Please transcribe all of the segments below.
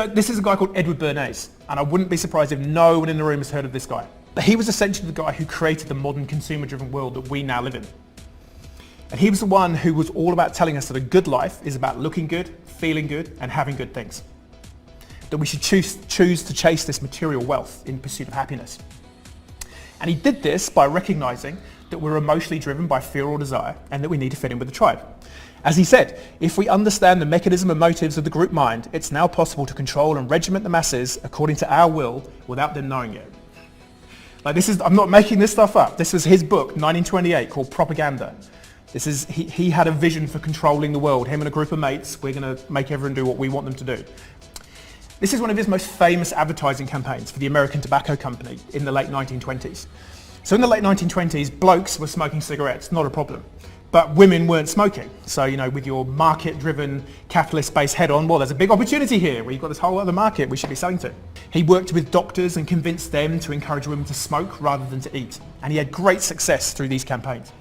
So this is a guy called Edward Bernays, and I wouldn't be surprised if no one in the room has heard of this guy. But he was essentially the guy who created the modern consumer-driven world that we now live in. And he was the one who was all about telling us that a good life is about looking good, feeling good, and having good things. That we should choose to chase this material wealth in pursuit of happiness. And he did this by recognizing that we're emotionally driven by fear or desire, and that we need to fit in with the tribe. As he said, if we understand the mechanism and motives of the group mind, it's now possible to control and regiment the masses according to our will without them knowing it. Like I'm not making this stuff up. This was his book, 1928, called Propaganda. He had a vision for controlling the world. Him and a group of mates, we're going to make everyone do what we want them to do. This is one of his most famous advertising campaigns for the American Tobacco Company in the late 1920s. So in the late 1920s, blokes were smoking cigarettes, not a problem. But women weren't smoking. So, with your market-driven, capitalist-based head-on, well, there's a big opportunity here where you've got this whole other market we should be selling to. He worked with doctors and convinced them to encourage women to smoke rather than to eat. And he had great success through these campaigns.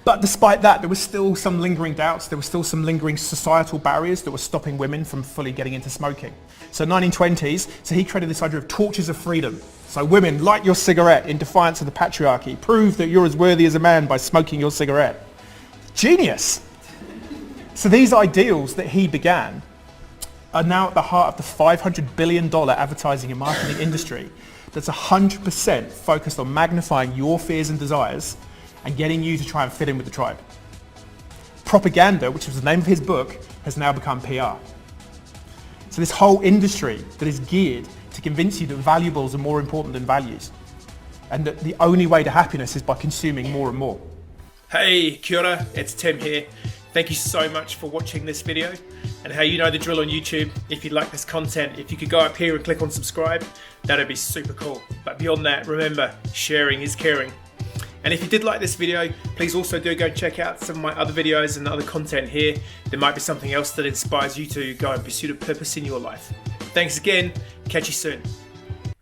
But despite that, there were still some lingering doubts. There were still some lingering societal barriers that were stopping women from fully getting into smoking. So 1920s, so he created this idea of torches of freedom. So women, light your cigarette in defiance of the patriarchy. Prove that you're as worthy as a man by smoking your cigarette. Genius! So these ideals that he began are now at the heart of the $500 billion advertising and marketing industry that's 100% focused on magnifying your fears and desires and getting you to try and fit in with the tribe. Propaganda, which was the name of his book, has now become PR. So this whole industry that is geared to convince you that valuables are more important than values, and that the only way to happiness is by consuming more and more. Hey, kia ora, it's Tim here. Thank you so much for watching this video. And hey, you know the drill on YouTube. If you like this content, if you could go up here and click on subscribe, that'd be super cool. But beyond that, remember, sharing is caring. And if you did like this video, please also do go and check out some of my other videos and other content here. There might be something else that inspires you to go and pursue a purpose in your life. Thanks again. Catch you soon.